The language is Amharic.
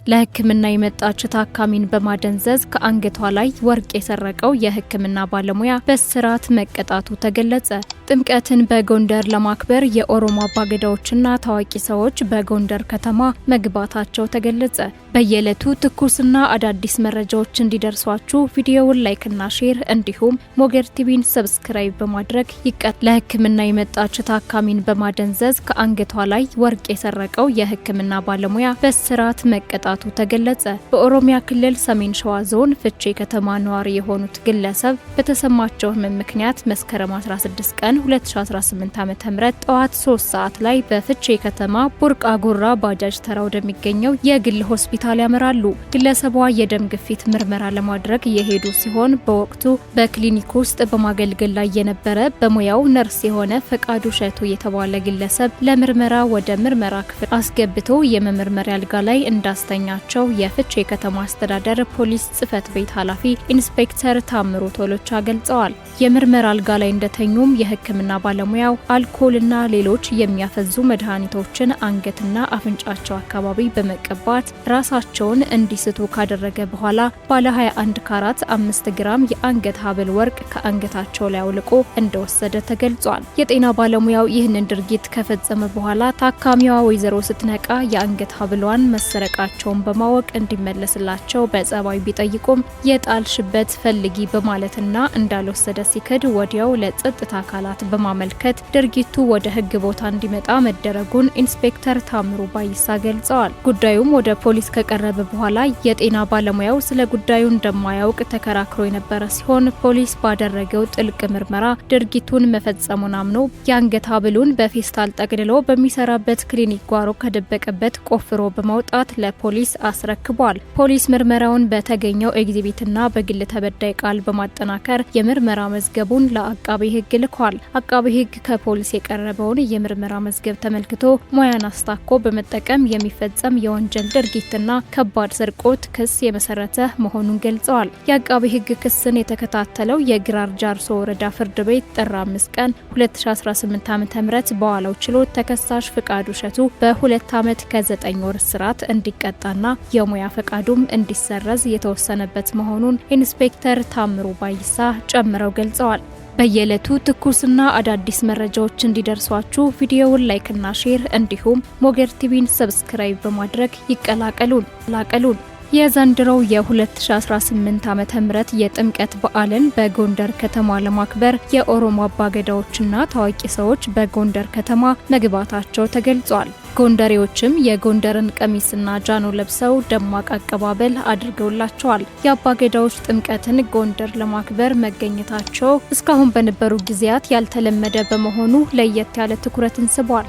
ለሕክምና የመጣች ታካሚን በማደንዘዝ ከአንገቷ ላይ ወርቅ የሰረቀው የሕክምና ባለሙያ በእስራት መቀጣቱ ተገለጸ። ጥምቀትን በጎንደር ለማክበር የኦሮሞ አባገዳዎችና ታዋቂ ሰዎች በጎንደር ከተማ መግባታቸው ተገለጸ። በየዕለቱ ትኩስና አዳዲስ መረጃዎች እንዲደርሷችሁ ቪዲዮውን ላይክና ሼር እንዲሁም ሞገር ቲቪን ሰብስክራይብ በማድረግ ለሕክምና የመጣች ታካሚን በማደንዘዝ ከአንገቷ ላይ ወርቅ የሰረቀው የሕክምና ባለሙያ በእስራት መቀጣቱ ተገለጸ። በኦሮሚያ ክልል ሰሜን ሸዋ ዞን ፍቼ ከተማ ነዋሪ የሆኑት ግለሰብ በተሰማቸው ህመም ምክንያት መስከረም 16 ቀን 2018 ዓ.ም ጠዋት 3 ሰዓት ላይ በፍቼ ከተማ ቡርቃ ጉራ ባጃጅ ተራ ወደሚገኘው የግል ሆስፒታል ያመራሉ። ግለሰቧ የደም ግፊት ምርመራ ለማድረግ የሄዱ ሲሆን በወቅቱ በክሊኒክ ውስጥ በማገልገል ላይ የነበረ በሙያው ነርስ የሆነ ፈቃዱ ሸቱ የተባለ ግለሰብ ለምርመራ ወደ ምርመራ ክፍል አስገብቶ የመመርመሪያ አልጋ ላይ እንዳስተኛቸው የፍቼ ከተማ አስተዳደር ፖሊስ ጽሕፈት ቤት ኃላፊ ኢንስፔክተር ታምሩ ቶሎቻ ገልጸዋል። የምርመራ አልጋ ላይ እንደተኙም የሕክምና ባለሙያው አልኮልና ሌሎች የሚያፈዙ መድኃኒቶችን አንገትና አፍንጫቸው አካባቢ በመቀባት ራሳቸውን እንዲስቱ ካደረገ በኋላ ባለ 21 ካራት 5 ግራም የአንገት ሐብል ወርቅ ከአንገታቸው ላይ አውልቆ እንደወሰደ ተገልጿል። የጤና ባለሙያው ይህንን ድርጊት ከፈጸመ በኋላ ታካሚዋ ወይዘሮ ስትነቃ የአንገት ሐብሏን መሰረቃቸውን በማወቅ እንዲመለስላቸው በጸባይ ቢጠይቁም የጣልሽበት ፈልጊ በማለትና እንዳልወሰደ ሲክድ ወዲያው ለጸጥታ አካላት በማመልከት ድርጊቱ ወደ ሕግ ቦታ እንዲመጣ መደረጉን ኢንስፔክተር ታምሩ ባይሳ ገልጸዋል። ጉዳዩም ወደ ፖሊስ ከቀረበ በኋላ የጤና ባለሙያው ስለ ጉዳዩ እንደማያውቅ ተከራክሮ የነበረ ሲሆን ፖሊስ ባደረገው ጥልቅ ምርመራ ድርጊቱን መፈጸሙን አምኖ የአንገት ሐብሉን በፌስታል ጠቅልሎ በሚሰራበት ክሊኒክ ጓሮ ከደበቀበት ቆፍሮ በማውጣት ለፖሊስ አስረክቧል። ፖሊስ ምርመራውን በተገኘው ኤግዚቢትና በግል ተበዳይ ቃል በማጠናከር የምርመራ መዝገቡን ለአቃቤ ሕግ ልኳል። አቃቤ ሕግ ከፖሊስ የቀረበውን የምርመራ መዝገብ ተመልክቶ ሙያን አስታኮ በመጠቀም የሚፈጸም የወንጀል ድርጊትና ከባድ ስርቆት ክስ የመሰረተ መሆኑን ገልጸዋል። የአቃቤ ሕግ ክስን የተከታተለው የግራር ጃርሶ ወረዳ ፍርድ ቤት ጥር 5 ቀን 2018 ዓ.ም በዋለው ችሎት ተከሳሽ ፍቃዱ ሸቱ በ2 ዓመት ከ9 ወር እስራት እንዲቀጣና የሙያ ፈቃዱም እንዲሰረዝ የተወሰነበት መሆኑን ኢንስፔክተር ታምሩ ባይሳ ጨምረው ገልጸዋል። በየዕለቱ ትኩስና አዳዲስ መረጃዎች እንዲደርሷችሁ ቪዲዮውን ላይክና ሼር እንዲሁም ሞገር ቲቪን ሰብስክራይብ በማድረግ ይቀላቀሉን። የዘንድሮው የ2018 ዓ.ም የጥምቀት በዓልን በጎንደር ከተማ ለማክበር የኦሮሞ አባገዳዎችና ታዋቂ ሰዎች በጎንደር ከተማ መግባታቸው ተገልጿል። ጎንደሬዎችም የጎንደርን ቀሚስና ጃኖ ለብሰው ደማቅ አቀባበል አድርገውላቸዋል። የአባገዳዎች ጥምቀትን ጎንደር ለማክበር መገኘታቸው እስካሁን በነበሩ ጊዜያት ያልተለመደ በመሆኑ ለየት ያለ ትኩረትን ስቧል።